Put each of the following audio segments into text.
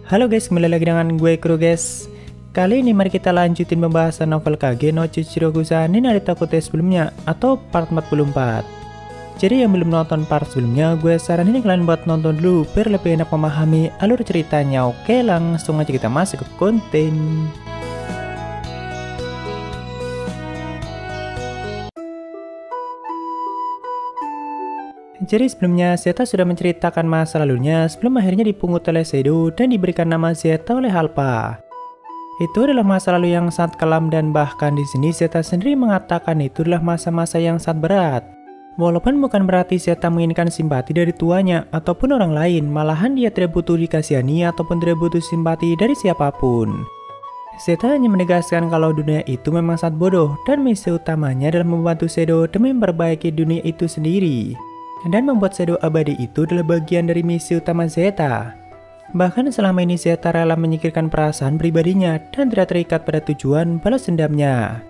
Halo guys, kembali lagi dengan gue Kuro guys. Kali ini mari kita lanjutin pembahasan novel Kage no Chichiroku-san ni Narita Kute sebelumnya atau part 44. Jadi yang belum nonton part sebelumnya, gue saranin kalian buat nonton dulu biar lebih enak memahami alur ceritanya. Oke, langsung aja kita masuk ke konten. Jadi sebelumnya Zeta sudah menceritakan masa lalunya sebelum akhirnya dipungut oleh Sedo dan diberikan nama Zeta oleh Halpa. Itu adalah masa lalu yang sangat kelam dan bahkan di sini Zeta sendiri mengatakan itu adalah masa-masa yang sangat berat. Walaupun bukan berarti Zeta menginginkan simpati dari tuanya ataupun orang lain, malahan dia tidak butuh dikasihani ataupun tidak butuh simpati dari siapapun. Zeta hanya menegaskan kalau dunia itu memang sangat bodoh dan misi utamanya adalah membantu Sedo demi memperbaiki dunia itu sendiri. Dan membuat Sedo abadi itu adalah bagian dari misi utama Zeta. Bahkan selama ini Zeta rela menyingkirkan perasaan pribadinya dan tidak terikat pada tujuan balas dendamnya.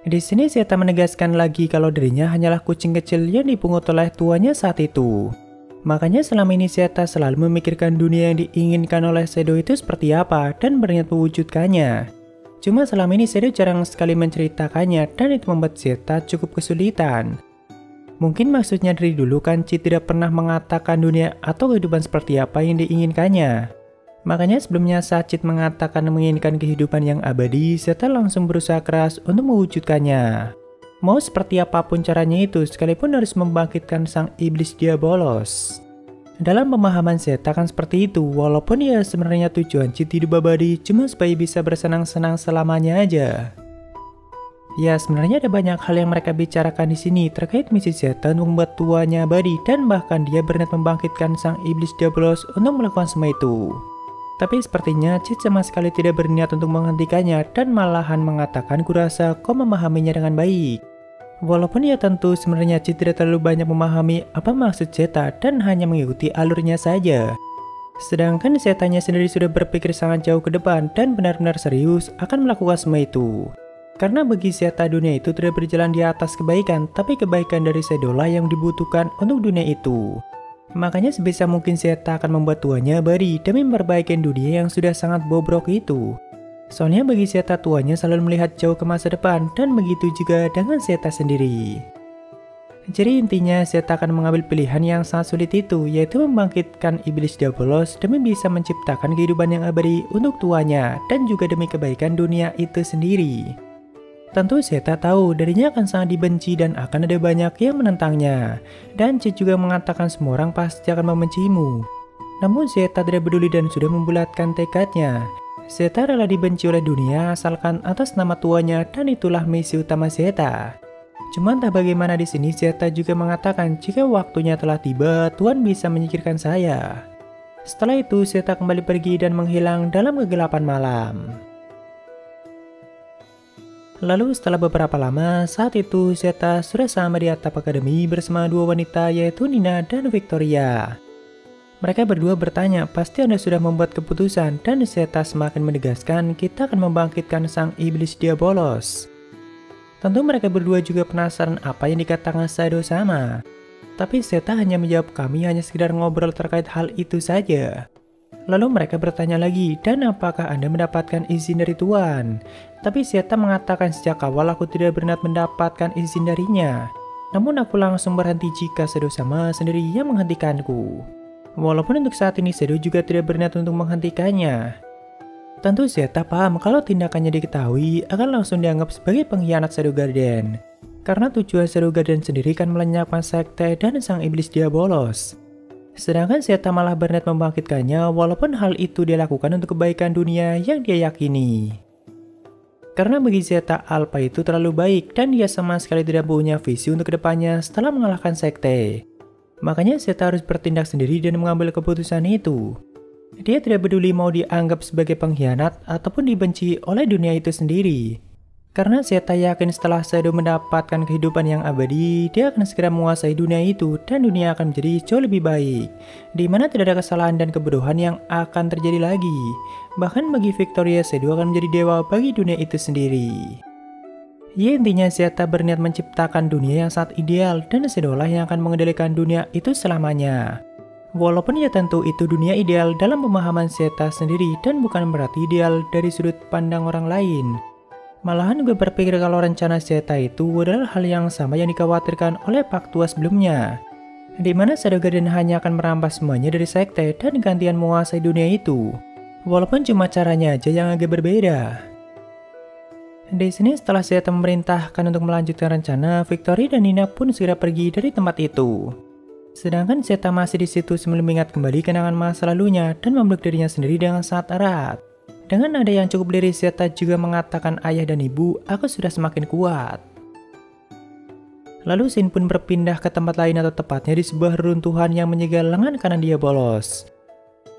Di sini Zeta menegaskan lagi kalau dirinya hanyalah kucing kecil yang dipungut oleh tuanya saat itu. Makanya selama ini Zeta selalu memikirkan dunia yang diinginkan oleh Sedo itu seperti apa dan berniat mewujudkannya. Cuma selama ini Sedo jarang sekali menceritakannya dan itu membuat Zeta cukup kesulitan. Mungkin maksudnya dari dulu Kanji tidak pernah mengatakan dunia atau kehidupan seperti apa yang diinginkannya. Makanya sebelumnya saat Cid mengatakan menginginkan kehidupan yang abadi, Zeta langsung berusaha keras untuk mewujudkannya. Mau seperti apapun caranya itu, sekalipun harus membangkitkan sang iblis diabolos. Dalam pemahaman Zeta kan seperti itu, walaupun ya sebenarnya tujuan Cid hidup abadi cuma supaya bisa bersenang-senang selamanya aja. Ya, sebenarnya ada banyak hal yang mereka bicarakan di sini terkait misi Zeta untuk membuat tuanya abadi dan bahkan dia berniat membangkitkan sang iblis diabolos untuk melakukan semua itu. Tapi sepertinya Cid sama sekali tidak berniat untuk menghentikannya dan malahan mengatakan kurasa kau memahaminya dengan baik. Walaupun ya tentu sebenarnya Cid tidak terlalu banyak memahami apa maksud Zeta dan hanya mengikuti alurnya saja. Sedangkan Zetanya sendiri sudah berpikir sangat jauh ke depan dan benar-benar serius akan melakukan semua itu. Karena bagi Zeta dunia itu tidak berjalan di atas kebaikan, tapi kebaikan dari Sedola yang dibutuhkan untuk dunia itu. Makanya sebisa mungkin Zeta akan membuat tuanya abadi demi memperbaiki dunia yang sudah sangat bobrok itu. Soalnya bagi Zeta tuanya selalu melihat jauh ke masa depan dan begitu juga dengan Zeta sendiri. Jadi intinya Zeta akan mengambil pilihan yang sangat sulit itu, yaitu membangkitkan iblis diabolos demi bisa menciptakan kehidupan yang abadi untuk tuanya dan juga demi kebaikan dunia itu sendiri. Tentu Zeta tahu dirinya akan sangat dibenci dan akan ada banyak yang menentangnya. Dan Cid juga mengatakan semua orang pasti akan membencimu. Namun Zeta tidak peduli dan sudah membulatkan tekadnya. Zeta rela dibenci oleh dunia asalkan atas nama tuanya dan itulah misi utama Zeta. Cuman entah bagaimana di sini Zeta juga mengatakan jika waktunya telah tiba, Tuhan bisa menyingkirkan saya. Setelah itu Zeta kembali pergi dan menghilang dalam kegelapan malam. Lalu setelah beberapa lama, saat itu Zeta sudah sampai di atap akademi bersama dua wanita yaitu Nina dan Victoria. Mereka berdua bertanya, pasti Anda sudah membuat keputusan dan Zeta semakin menegaskan kita akan membangkitkan sang iblis diabolos. Tentu mereka berdua juga penasaran apa yang dikatakan Sado sama. Tapi Zeta hanya menjawab kami hanya sekedar ngobrol terkait hal itu saja. Lalu mereka bertanya lagi, dan apakah Anda mendapatkan izin dari Tuhan? Tapi Zeta mengatakan sejak awal aku tidak berniat mendapatkan izin darinya. Namun aku langsung berhenti jika Sado sama sendiri yang menghentikanku. Walaupun untuk saat ini Sado juga tidak berniat untuk menghentikannya. Tentu Zeta paham kalau tindakannya diketahui akan langsung dianggap sebagai pengkhianat Shadow Garden. Karena tujuan Shadow Garden sendiri kan melenyapkan sekte dan sang iblis diabolos. Sedangkan Zeta malah berniat membangkitkannya walaupun hal itu dia lakukan untuk kebaikan dunia yang dia yakini. Karena bagi Zeta Alpha itu terlalu baik dan dia sama sekali tidak punya visi untuk kedepannya setelah mengalahkan sekte. Makanya Zeta harus bertindak sendiri dan mengambil keputusan itu. Dia tidak peduli mau dianggap sebagai pengkhianat ataupun dibenci oleh dunia itu sendiri. Karena Zeta yakin setelah Sado mendapatkan kehidupan yang abadi, dia akan segera menguasai dunia itu dan dunia akan menjadi jauh lebih baik, di mana tidak ada kesalahan dan kebodohan yang akan terjadi lagi. Bahkan bagi Victoria, Sado akan menjadi dewa bagi dunia itu sendiri. Ya intinya Zeta berniat menciptakan dunia yang sangat ideal dan Sado lah yang akan mengendalikan dunia itu selamanya. Walaupun ya tentu itu dunia ideal dalam pemahaman Zeta sendiri dan bukan berarti ideal dari sudut pandang orang lain. Malahan gue berpikir kalau rencana Zeta itu adalah hal yang sama yang dikhawatirkan oleh Pak Tua sebelumnya, di mana Shadow Garden hanya akan merampas semuanya dari sekte dan gantian menguasai dunia itu. Walaupun cuma caranya aja yang agak berbeda. Di sini setelah Zeta memerintahkan untuk melanjutkan rencana, Victory dan Nina pun segera pergi dari tempat itu. Sedangkan Zeta masih di situ sambil mengingat kembali kenangan masa lalunya dan memeluk dirinya sendiri dengan sangat erat. Dengan nada yang cukup lirih, Zeta juga mengatakan ayah dan ibu, aku sudah semakin kuat. Lalu Shin pun berpindah ke tempat lain atau tepatnya di sebuah reruntuhan yang menyegel lengan kanan dia bolos.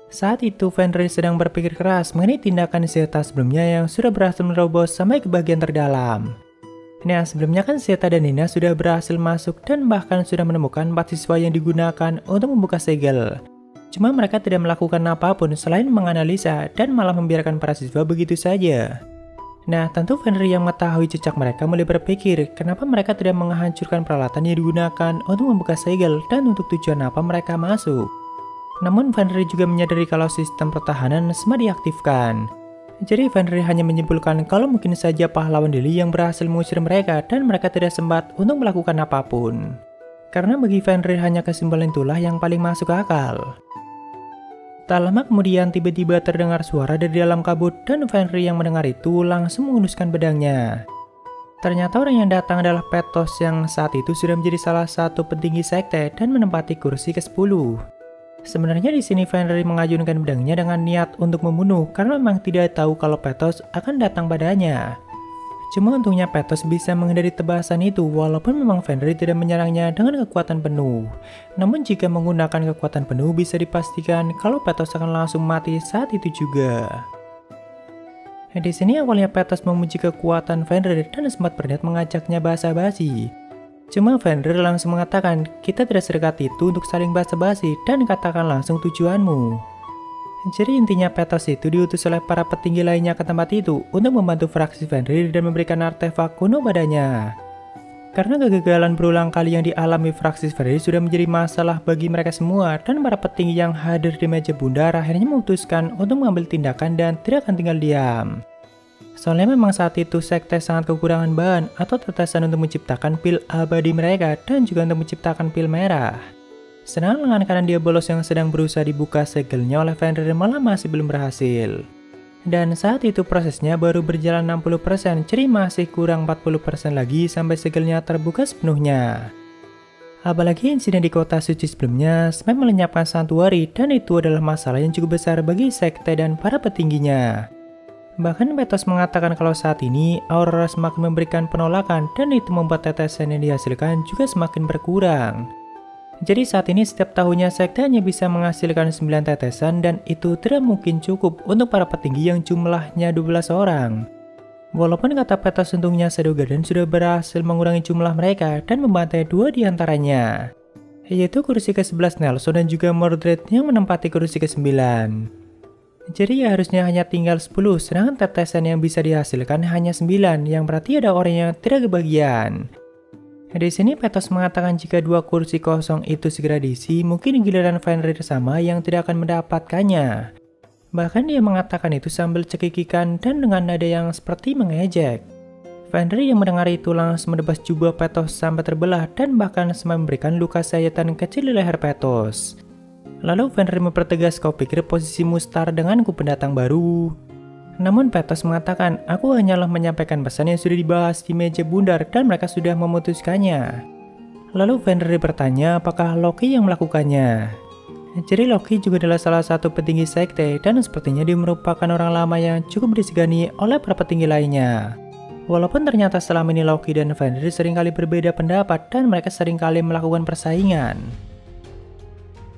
Saat itu Fenrir sedang berpikir keras mengenai tindakan Zeta sebelumnya yang sudah berhasil menerobos sampai ke bagian terdalam. Nah, sebelumnya kan Zeta dan Nina sudah berhasil masuk dan bahkan sudah menemukan 4 siswa yang digunakan untuk membuka segel. Cuma mereka tidak melakukan apapun selain menganalisa dan malah membiarkan para siswa begitu saja. Nah, tentu Fenrir yang mengetahui jejak mereka mulai berpikir kenapa mereka tidak menghancurkan peralatan yang digunakan untuk membuka segel dan untuk tujuan apa mereka masuk. Namun Fenrir juga menyadari kalau sistem pertahanan semua diaktifkan. Jadi Fenrir hanya menyimpulkan kalau mungkin saja pahlawan Deli yang berhasil mengusir mereka dan mereka tidak sempat untuk melakukan apapun. Karena bagi Fenrir hanya kesimpulan itulah yang paling masuk akal. Tak lama kemudian tiba-tiba terdengar suara dari dalam kabut dan Fenrir yang mendengar itu langsung menghunuskan pedangnya. Ternyata orang yang datang adalah Petos yang saat itu sudah menjadi salah satu petinggi sekte dan menempati kursi ke-10. Sebenarnya di sini Fenrir mengajukan pedangnya dengan niat untuk membunuh karena memang tidak tahu kalau Petos akan datang padanya. Cuma untungnya Petos bisa menghindari tebasan itu walaupun memang Fenrir tidak menyerangnya dengan kekuatan penuh. Namun jika menggunakan kekuatan penuh bisa dipastikan kalau Petos akan langsung mati saat itu juga. Di sini awalnya Petos memuji kekuatan Fenrir dan sempat berniat mengajaknya basa-basi. Cuma Fenrir langsung mengatakan, kita tidak sedekat itu untuk saling basa-basi dan katakan langsung tujuanmu. Jadi intinya Petos itu diutus oleh para petinggi lainnya ke tempat itu untuk membantu fraksi Fenrir dan memberikan artefak kuno padanya. Karena kegagalan berulang kali yang dialami fraksi Fenrir sudah menjadi masalah bagi mereka semua dan para petinggi yang hadir di meja bundar akhirnya memutuskan untuk mengambil tindakan dan tidak akan tinggal diam. Soalnya memang saat itu sekte sangat kekurangan bahan atau tetesan untuk menciptakan pil abadi mereka dan juga untuk menciptakan pil merah. Sedangkan lengan kanan dia bolos yang sedang berusaha dibuka segelnya oleh Fenrir malah masih belum berhasil. Dan saat itu prosesnya baru berjalan 60%, jadi masih kurang 40% lagi sampai segelnya terbuka sepenuhnya. Apalagi insiden di kota suci sebelumnya sempat melenyapkan santuari dan itu adalah masalah yang cukup besar bagi sekte dan para petingginya. Bahkan Petos mengatakan kalau saat ini Aurora semakin memberikan penolakan dan itu membuat tetesan yang dihasilkan juga semakin berkurang. Jadi saat ini setiap tahunnya sekte hanya bisa menghasilkan 9 tetesan dan itu tidak mungkin cukup untuk para petinggi yang jumlahnya 12 orang. Walaupun kata Petos untungnya Shadow Garden sudah berhasil mengurangi jumlah mereka dan membantai 2 diantaranya, yaitu kursi ke-11 Nelson dan juga Mordred yang menempati kursi ke-9. Jadi ya harusnya hanya tinggal 10, sedangkan tetesan yang bisa dihasilkan hanya 9, yang berarti ada orang yang tidak kebagian. Di sini Petos mengatakan jika 2 kursi kosong itu segera diisi, mungkin giliran Fenrir sama yang tidak akan mendapatkannya. Bahkan dia mengatakan itu sambil cekikikan dan dengan nada yang seperti mengejek. Fenrir yang mendengar itu langsung menebas jubah Petos sampai terbelah dan bahkan sempat memberikan luka sayatan kecil di leher Petos. Lalu Fenrir mempertegas, kau pikir posisimu setara denganku pendatang baru. Namun Petos mengatakan, aku hanyalah menyampaikan pesan yang sudah dibahas di meja bundar dan mereka sudah memutuskannya. Lalu Fenrir bertanya apakah Loki yang melakukannya. Jadi Loki juga adalah salah satu petinggi sekte dan sepertinya dia merupakan orang lama yang cukup disegani oleh para petinggi lainnya. Walaupun ternyata selama ini Loki dan Fenrir seringkali berbeda pendapat dan mereka seringkali melakukan persaingan.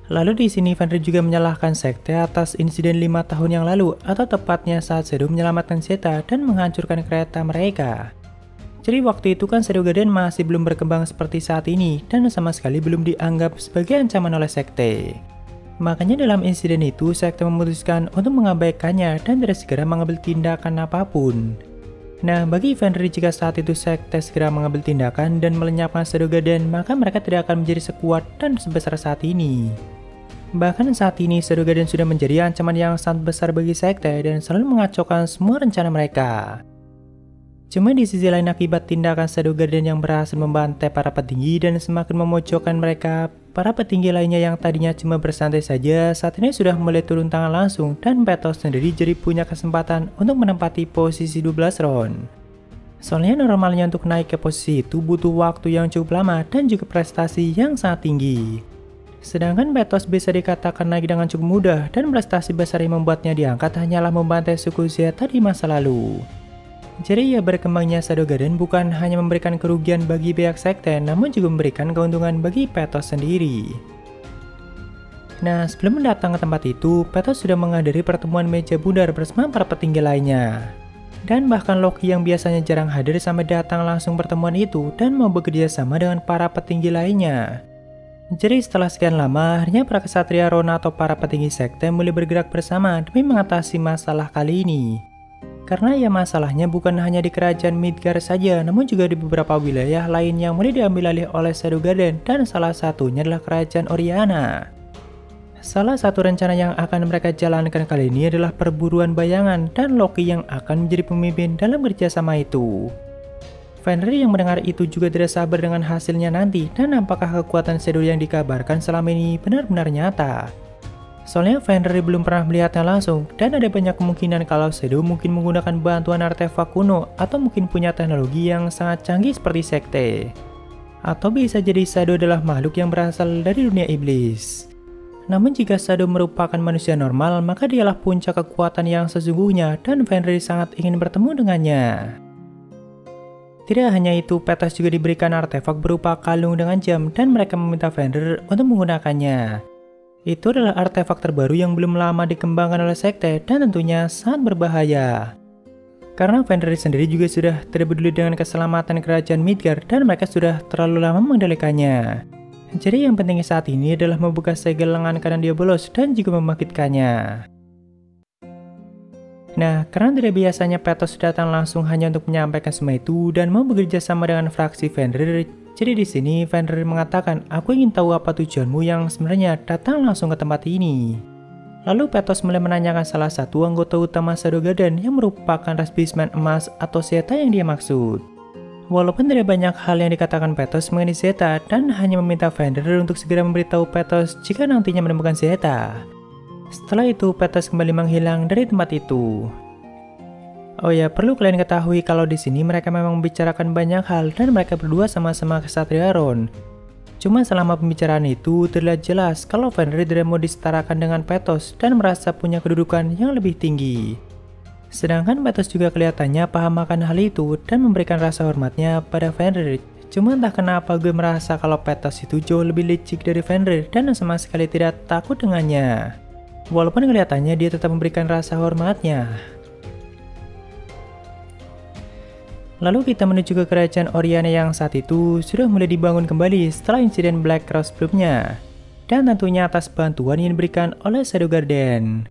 Lalu di sini Fenrir juga menyalahkan sekte atas insiden 5 tahun yang lalu atau tepatnya saat Shadow menyelamatkan Zeta dan menghancurkan kereta mereka. Jadi waktu itu kan Shadow Garden masih belum berkembang seperti saat ini dan sama sekali belum dianggap sebagai ancaman oleh sekte. Makanya dalam insiden itu sekte memutuskan untuk mengabaikannya dan tidak segera mengambil tindakan apapun. Nah, bagi Fenrir jika saat itu sekte segera mengambil tindakan dan melenyapkan Shadow Garden, maka mereka tidak akan menjadi sekuat dan sebesar saat ini. Bahkan saat ini Shadow Garden sudah menjadi ancaman yang sangat besar bagi sekte dan selalu mengacaukan semua rencana mereka. Cuma di sisi lain akibat tindakan Shadow Garden yang berhasil membantai para petinggi dan semakin memojokkan mereka, para petinggi lainnya yang tadinya cuma bersantai saja saat ini sudah mulai turun tangan langsung dan Petos sendiri jadi punya kesempatan untuk menempati posisi 12 round. Soalnya normalnya untuk naik ke posisi itu butuh waktu yang cukup lama dan juga prestasi yang sangat tinggi. Sedangkan Petos bisa dikatakan naik dengan cukup mudah dan prestasi besar yang membuatnya diangkat hanyalah membantai suku Zeta di masa lalu. Jadi ya berkembangnya Shadow Garden bukan hanya memberikan kerugian bagi pihak sekte namun juga memberikan keuntungan bagi Petos sendiri. Nah sebelum datang ke tempat itu, Petos sudah menghadiri pertemuan meja bundar bersama para petinggi lainnya. Dan bahkan Loki yang biasanya jarang hadir sampai datang langsung pertemuan itu dan mau bekerja sama dengan para petinggi lainnya. Jadi setelah sekian lama, akhirnya para kesatria Rona atau para petinggi sekte mulai bergerak bersama demi mengatasi masalah kali ini. Karena ya masalahnya bukan hanya di kerajaan Midgard saja, namun juga di beberapa wilayah lain yang mulai diambil alih oleh Shadow Garden dan salah satunya adalah kerajaan Oriana. Salah satu rencana yang akan mereka jalankan kali ini adalah perburuan bayangan dan Loki yang akan menjadi pemimpin dalam kerjasama itu. Fenrir yang mendengar itu juga tidak sabar dengan hasilnya nanti dan apakah kekuatan Shadow yang dikabarkan selama ini benar-benar nyata. Soalnya Fenrir belum pernah melihatnya langsung dan ada banyak kemungkinan kalau Shadow mungkin menggunakan bantuan artefak kuno atau mungkin punya teknologi yang sangat canggih seperti sekte. Atau bisa jadi Shadow adalah makhluk yang berasal dari dunia iblis. Namun jika Shadow merupakan manusia normal, maka dialah puncak kekuatan yang sesungguhnya dan Fenrir sangat ingin bertemu dengannya. Tidak hanya itu, Petos juga diberikan artefak berupa kalung dengan jam dan mereka meminta Fenrir untuk menggunakannya. Itu adalah artefak terbaru yang belum lama dikembangkan oleh sekte dan tentunya sangat berbahaya. Karena Fenrir sendiri juga sudah tidak peduli dengan keselamatan kerajaan Midgard dan mereka sudah terlalu lama mengendalikannya. Jadi yang penting saat ini adalah membuka segel lengan kanan Diabolos dan juga membangkitkannya. Nah, karena tidak biasanya Petos datang langsung hanya untuk menyampaikan semua itu dan mau bekerja sama dengan fraksi Fenrir. Jadi di sini Fenrir mengatakan, aku ingin tahu apa tujuanmu yang sebenarnya datang langsung ke tempat ini. Lalu Petos mulai menanyakan salah satu anggota utama Shadow Garden yang merupakan ras Beastman emas atau Zeta yang dia maksud. Walaupun tidak banyak hal yang dikatakan Petos mengenai Zeta dan hanya meminta Fenrir untuk segera memberitahu Petos jika nantinya menemukan Zeta. Setelah itu Petos kembali menghilang dari tempat itu. Oh ya, perlu kalian ketahui kalau di sini mereka memang membicarakan banyak hal dan mereka berdua sama-sama kesatria Ron. Cuma selama pembicaraan itu terlihat jelas kalau Fenrir tidak mau disetarakan dengan Petos dan merasa punya kedudukan yang lebih tinggi. Sedangkan Petos juga kelihatannya paham akan hal itu dan memberikan rasa hormatnya pada Fenrir. Cuma entah kenapa gue merasa kalau Petos itu jauh lebih licik dari Fenrir dan sama sekali tidak takut dengannya. Walaupun kelihatannya dia tetap memberikan rasa hormatnya. Lalu kita menuju ke kerajaan Oriana yang saat itu sudah mulai dibangun kembali setelah insiden Black Cross sebelumnya. Dan tentunya atas bantuan yang diberikan oleh Shadow Garden.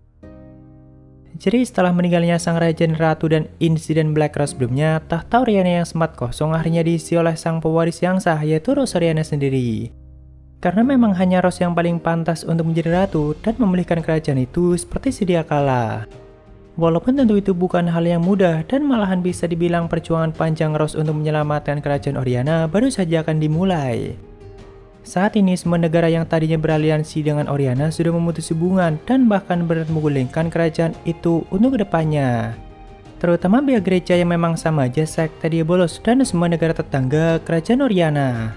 Jadi setelah meninggalnya sang raja dan ratu dan insiden Black Cross sebelumnya, tahta Oriana yang sempat kosong akhirnya diisi oleh sang pewaris yang sah yaitu Rose Oriana sendiri. Karena memang hanya Rose yang paling pantas untuk menjadi ratu dan memulihkan kerajaan itu seperti sedia kala. Walaupun tentu itu bukan hal yang mudah dan malahan bisa dibilang perjuangan panjang Rose untuk menyelamatkan kerajaan Oriana baru saja akan dimulai. Saat ini semua negara yang tadinya beraliansi dengan Oriana sudah memutus hubungan dan bahkan berat menggulingkan kerajaan itu untuk kedepannya. Terutama pihak gereja yang memang sama aja sekte Diabolos dan semua negara tetangga kerajaan Oriana.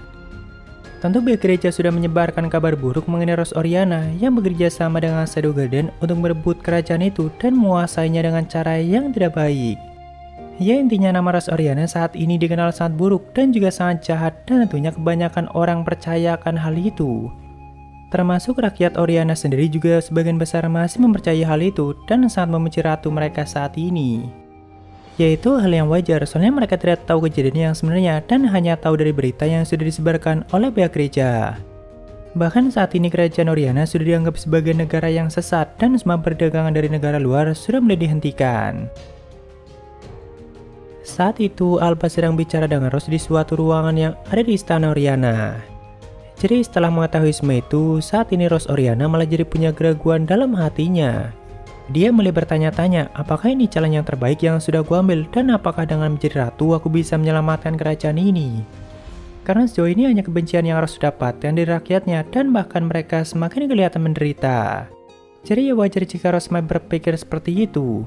Tentu pihak gereja sudah menyebarkan kabar buruk mengenai Rose Oriana yang bekerja sama dengan Shadow Garden untuk merebut kerajaan itu dan menguasainya dengan cara yang tidak baik. Ya intinya nama Rose Oriana saat ini dikenal sangat buruk dan juga sangat jahat dan tentunya kebanyakan orang percaya akan hal itu. Termasuk rakyat Oriana sendiri juga sebagian besar masih mempercayai hal itu dan sangat membenci ratu mereka saat ini. Yaitu hal yang wajar soalnya mereka tidak tahu kejadian yang sebenarnya dan hanya tahu dari berita yang sudah disebarkan oleh pihak gereja. Bahkan saat ini kerajaan Oriana sudah dianggap sebagai negara yang sesat dan semua perdagangan dari negara luar sudah mulai dihentikan. Saat itu Alba sedang bicara dengan Rose di suatu ruangan yang ada di istana Oriana. Jadi setelah mengetahui semua itu, saat ini Rose Oriana malah jadi punya keraguan dalam hatinya. Dia mulai bertanya-tanya, apakah ini jalan yang terbaik yang sudah aku ambil, dan apakah dengan menjadi ratu aku bisa menyelamatkan kerajaan ini. Karena sejauh ini hanya kebencian yang Rose dapatkan dari rakyatnya, dan bahkan mereka semakin kelihatan menderita. Jadi ya wajar jika Rose berpikir seperti itu.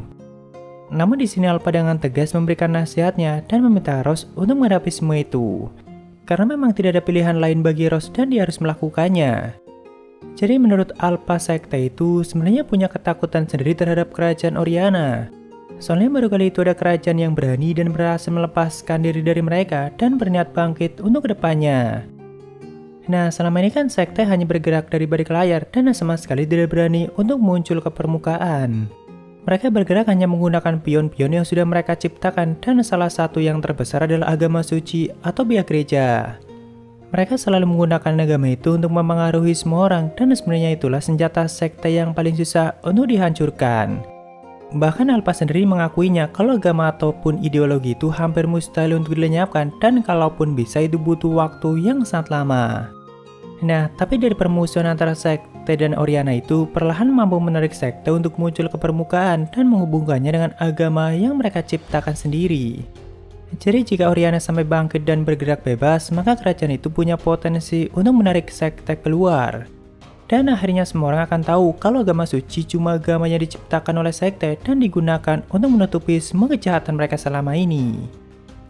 Namun di sini Alpha dengan tegas memberikan nasihatnya dan meminta Rose untuk menghadapi semua itu. Karena memang tidak ada pilihan lain bagi Rose dan dia harus melakukannya. Jadi menurut Alpha, sekte itu sebenarnya punya ketakutan sendiri terhadap kerajaan Oriana. Soalnya baru kali itu ada kerajaan yang berani dan berhasil melepaskan diri dari mereka dan berniat bangkit untuk kedepannya. Nah, selama ini kan sekte hanya bergerak dari balik layar dan sama sekali tidak berani untuk muncul ke permukaan. Mereka bergerak hanya menggunakan pion-pion yang sudah mereka ciptakan, dan salah satu yang terbesar adalah agama suci atau pihak gereja. Mereka selalu menggunakan agama itu untuk mempengaruhi semua orang, dan sebenarnya itulah senjata sekte yang paling susah untuk dihancurkan. Bahkan Alpha sendiri mengakuinya kalau agama ataupun ideologi itu hampir mustahil untuk dilenyapkan, dan kalaupun bisa itu butuh waktu yang sangat lama. Nah, tapi dari permusuhan antara sekte dan Oriana itu perlahan mampu menarik sekte untuk muncul ke permukaan dan menghubungkannya dengan agama yang mereka ciptakan sendiri. Jadi jika Oriana sampai bangkit dan bergerak bebas, maka kerajaan itu punya potensi untuk menarik sekte keluar. Dan akhirnya semua orang akan tahu kalau agama suci cuma agama yang diciptakan oleh sekte dan digunakan untuk menutupi semua kejahatan mereka selama ini.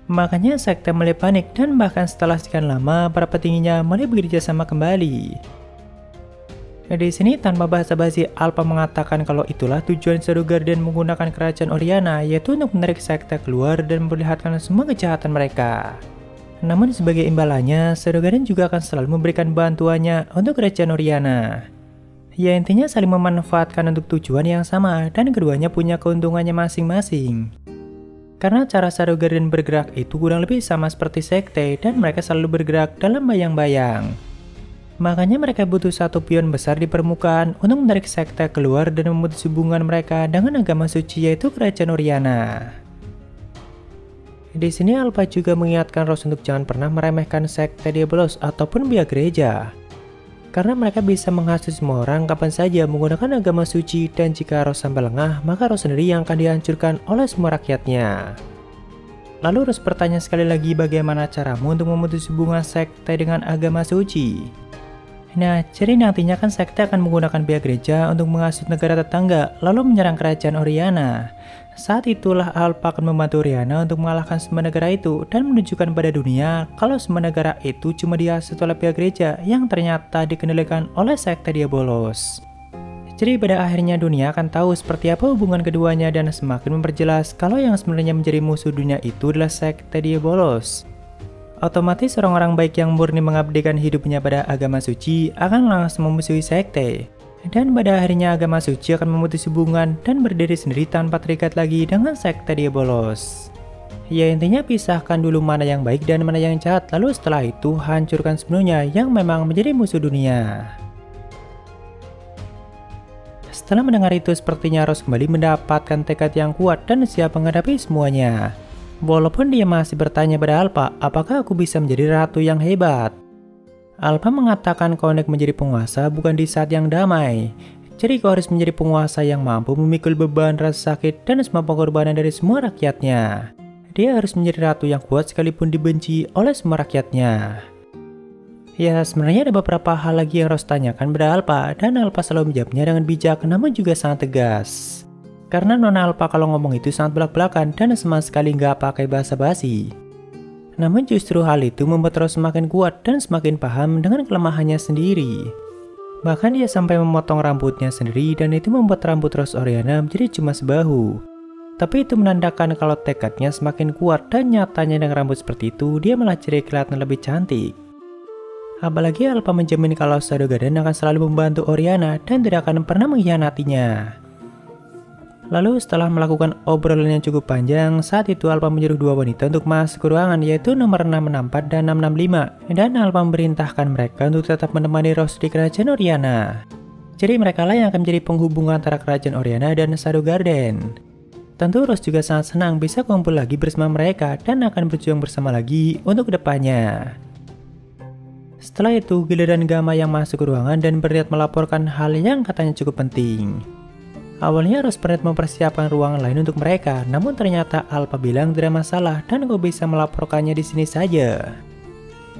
Makanya sekte mulai panik dan bahkan setelah sekian lama para petingginya mulai bekerja sama kembali. Di sini tanpa basa-basi Alpha mengatakan kalau itulah tujuan Shadow Guardian menggunakan kerajaan Oriana, yaitu untuk menarik sekte keluar dan memperlihatkan semua kejahatan mereka. Namun sebagai imbalannya, Shadow Guardian juga akan selalu memberikan bantuannya untuk kerajaan Oriana. Ya intinya saling memanfaatkan untuk tujuan yang sama dan keduanya punya keuntungannya masing-masing. Karena cara Shadow Guardian bergerak itu kurang lebih sama seperti sekte dan mereka selalu bergerak dalam bayang-bayang. Makanya mereka butuh satu pion besar di permukaan untuk menarik sekte keluar dan memutus hubungan mereka dengan agama suci yaitu kerajaan Oriana. Di sini Alpha juga mengingatkan Rose untuk jangan pernah meremehkan sekte Diabolos ataupun pihak gereja. Karena mereka bisa menghasut semua orang kapan saja menggunakan agama suci, dan jika Rose sampai lengah, maka Rose sendiri yang akan dihancurkan oleh semua rakyatnya. Lalu Rose bertanya sekali lagi, bagaimana caramu untuk memutus hubungan sekte dengan agama suci? Nah, jadi nantinya kan sekte akan menggunakan pihak gereja untuk menghasut negara tetangga, lalu menyerang kerajaan Oriana. Saat itulah Alpha akan membantu Oriana untuk mengalahkan semua negara itu dan menunjukkan pada dunia kalau semua negara itu cuma dihasut oleh pihak gereja yang ternyata dikendalikan oleh sekte Diabolos. Jadi pada akhirnya dunia akan tahu seperti apa hubungan keduanya dan semakin memperjelas kalau yang sebenarnya menjadi musuh dunia itu adalah sekte Diabolos. Otomatis orang-orang baik yang murni mengabdikan hidupnya pada agama suci akan langsung memusuhi sekte. Dan pada akhirnya agama suci akan memutus hubungan dan berdiri sendiri tanpa terikat lagi dengan sekte Diabolos. Ya intinya pisahkan dulu mana yang baik dan mana yang jahat, lalu setelah itu hancurkan sepenuhnya yang memang menjadi musuh dunia. Setelah mendengar itu sepertinya Rose kembali mendapatkan tekad yang kuat dan siap menghadapi semuanya. Walaupun dia masih bertanya pada Alpha, apakah aku bisa menjadi ratu yang hebat? Alpha mengatakan kau hendak menjadi penguasa bukan di saat yang damai. Jadi kau harus menjadi penguasa yang mampu memikul beban rasa sakit dan semua pengorbanan dari semua rakyatnya. Dia harus menjadi ratu yang kuat sekalipun dibenci oleh semua rakyatnya. Ya sebenarnya ada beberapa hal lagi yang harus tanyakan pada Alpha, dan Alpha selalu menjawabnya dengan bijak namun juga sangat tegas. Karena Nona Alpha kalau ngomong itu sangat belak-belakan dan sama sekali nggak pakai bahasa basi. Namun justru hal itu membuat Rose semakin kuat dan semakin paham dengan kelemahannya sendiri. Bahkan dia sampai memotong rambutnya sendiri dan itu membuat rambut Rose Oriana menjadi cuma sebahu. Tapi itu menandakan kalau tekadnya semakin kuat dan nyatanya dengan rambut seperti itu dia malah jadi kelihatan lebih cantik. Apalagi Alpha menjamin kalau Shadow Guardian akan selalu membantu Oriana dan tidak akan pernah mengkhianatinya. Lalu setelah melakukan obrolan yang cukup panjang, saat itu Alpha menyuruh dua wanita untuk masuk ke ruangan yaitu nomor 664 dan 665. Dan Alpha memerintahkan mereka untuk tetap menemani Rose di kerajaan Oriana. Jadi mereka lah yang akan menjadi penghubung antara kerajaan Oriana dan Shadow Guardian. Tentu Rose juga sangat senang bisa kumpul lagi bersama mereka dan akan berjuang bersama lagi untuk kedepannya. Setelah itu, giliran Gamma yang masuk ke ruangan dan berniat melaporkan hal yang katanya cukup penting. Awalnya harus berniat mempersiapkan ruangan lain untuk mereka, namun ternyata Alpha bilang tidak masalah dan kau bisa melaporkannya di sini saja.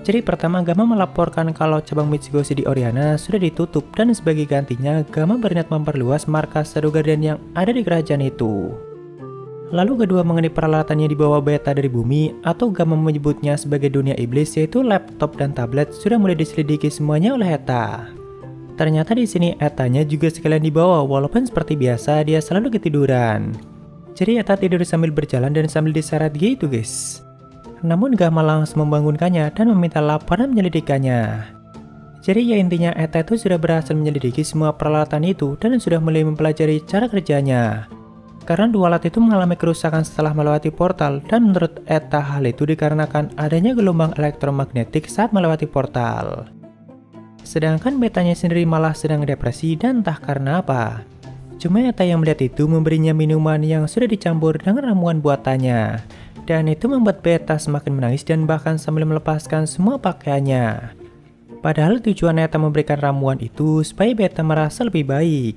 Jadi pertama Gamma melaporkan kalau cabang Mitsugoshi di Oriana sudah ditutup dan sebagai gantinya Gamma berniat memperluas markas Shadow Guardian yang ada di kerajaan itu. Lalu kedua mengenai peralatannya di bawah beta dari bumi atau Gamma menyebutnya sebagai dunia iblis, yaitu laptop dan tablet sudah mulai diselidiki semuanya oleh Eta. Ternyata di sini Etanya juga sekalian dibawa, walaupun seperti biasa dia selalu ketiduran. Jadi Eta tidur sambil berjalan dan sambil diseret gitu guys. Namun Gamma langsung membangunkannya dan meminta laporan menyelidikannya. Jadi ya intinya Eta itu sudah berhasil menyelidiki semua peralatan itu dan sudah mulai mempelajari cara kerjanya. Karena dua alat itu mengalami kerusakan setelah melewati portal dan menurut Eta hal itu dikarenakan adanya gelombang elektromagnetik saat melewati portal. Sedangkan betanya sendiri malah sedang depresi dan entah karena apa. Cuma Eta yang melihat itu memberinya minuman yang sudah dicampur dengan ramuan buatannya. Dan itu membuat beta semakin menangis dan bahkan sambil melepaskan semua pakaiannya. Padahal tujuan Eta memberikan ramuan itu supaya beta merasa lebih baik.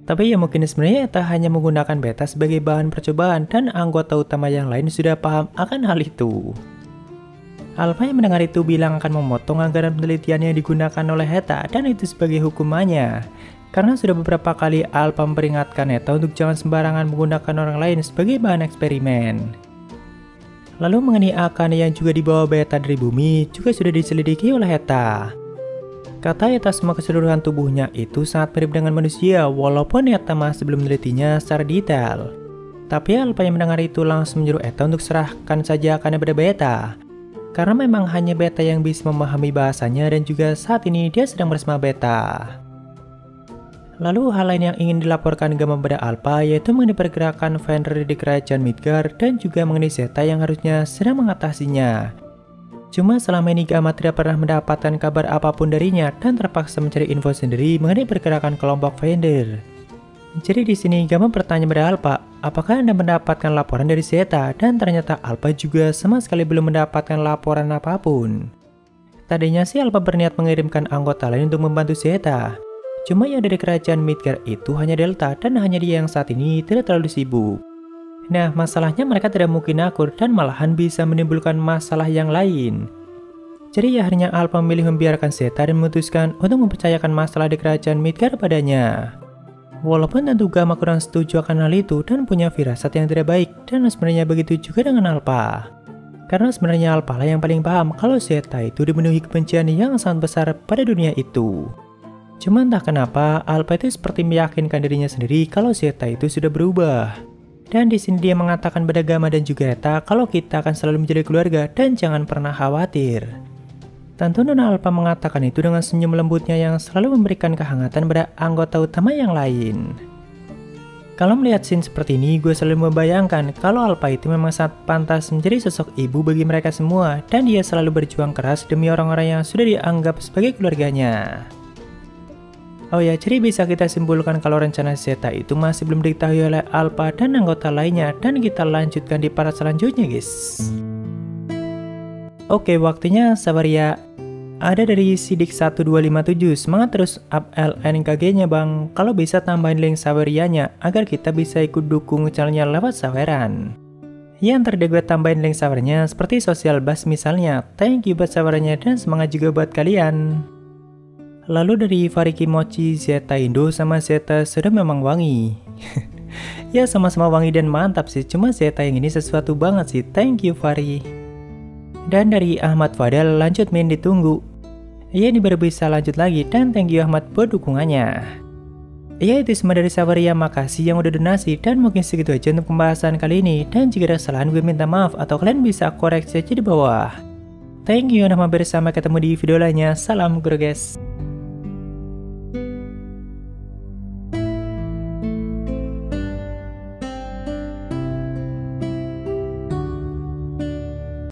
Tapi ya mungkin sebenarnya Eta hanya menggunakan beta sebagai bahan percobaan dan anggota utama yang lain sudah paham akan hal itu. Alpha yang mendengar itu bilang akan memotong anggaran penelitian yang digunakan oleh Eta dan itu sebagai hukumannya. Karena sudah beberapa kali Alpha memperingatkan Eta untuk jangan sembarangan menggunakan orang lain sebagai bahan eksperimen. Lalu mengenai Akane yang juga dibawa beta dari bumi juga sudah diselidiki oleh Eta. Kata Eta semua keseluruhan tubuhnya itu sangat mirip dengan manusia walaupun Eta masih belum menelitinya secara detail. Tapi Alpha yang mendengar itu langsung menyuruh Eta untuk serahkan saja Akane pada beta. Karena memang hanya beta yang bisa memahami bahasanya dan juga saat ini dia sedang bersama beta. Lalu hal lain yang ingin dilaporkan Gamma pada Alpha yaitu mengenai pergerakan Fenrir di kerajaan Midgard dan juga mengenai Zeta yang harusnya sedang mengatasinya. Cuma selama ini Gamma tidak pernah mendapatkan kabar apapun darinya dan terpaksa mencari info sendiri mengenai pergerakan kelompok Fenrir. Jadi di sini Gamma bertanya pada Alpha, apakah Anda mendapatkan laporan dari Zeta? Dan ternyata Alpha juga sama sekali belum mendapatkan laporan apapun. Tadinya sih Alpha berniat mengirimkan anggota lain untuk membantu Zeta. Cuma yang dari kerajaan Midgard itu hanya Delta dan hanya dia yang saat ini tidak terlalu sibuk. Nah, masalahnya mereka tidak mungkin akur dan malahan bisa menimbulkan masalah yang lain. Jadi akhirnya Alpha memilih membiarkan Zeta dan memutuskan untuk mempercayakan masalah di kerajaan Midgard padanya. Walaupun tentu Gamma kurang setuju akan hal itu dan punya firasat yang tidak baik, dan sebenarnya begitu juga dengan Alpha. Karena sebenarnya Alpha lah yang paling paham kalau Zeta itu dipenuhi kebencian yang sangat besar pada dunia itu. Cuma entah kenapa Alpha itu seperti meyakinkan dirinya sendiri kalau Zeta itu sudah berubah. Dan di sini dia mengatakan pada Gamma dan juga Eta kalau kita akan selalu menjadi keluarga dan jangan pernah khawatir. Tentu Nona Alpha mengatakan itu dengan senyum lembutnya yang selalu memberikan kehangatan pada anggota utama yang lain. Kalau melihat scene seperti ini, gue selalu membayangkan kalau Alpha itu memang sangat pantas menjadi sosok ibu bagi mereka semua dan dia selalu berjuang keras demi orang-orang yang sudah dianggap sebagai keluarganya. Oh ya, jadi bisa kita simpulkan kalau rencana Zeta itu masih belum diketahui oleh Alpha dan anggota lainnya dan kita lanjutkan di part selanjutnya guys. Oke, waktunya sabar ya. Ada dari Sidik 1257, semangat terus up LNKG nya bang. Kalau bisa tambahin link Sawerianya agar kita bisa ikut dukung channelnya lewat saweran. Ya ntar deh gue tambahin link sawernya seperti Social Bus misalnya. Thank you buat sawerannya dan semangat juga buat kalian. Lalu dari Fariki Mochi, Zeta Indo sama Zeta sudah memang wangi. Ya sama-sama wangi dan mantap sih, cuma Zeta yang ini sesuatu banget sih. Thank you Fari. Dan dari Ahmad Fadel, lanjut main ditunggu. Ya ini baru bisa lanjut lagi dan thank you Ahmad buat dukungannya. Ya itu semua dari Saweria, makasih yang udah donasi dan mungkin segitu aja untuk pembahasan kali ini. Dan jika ada kesalahan gue minta maaf atau kalian bisa koreksi aja di bawah. Thank you udah mampir, sampai ketemu di video lainnya. Salam guru guys.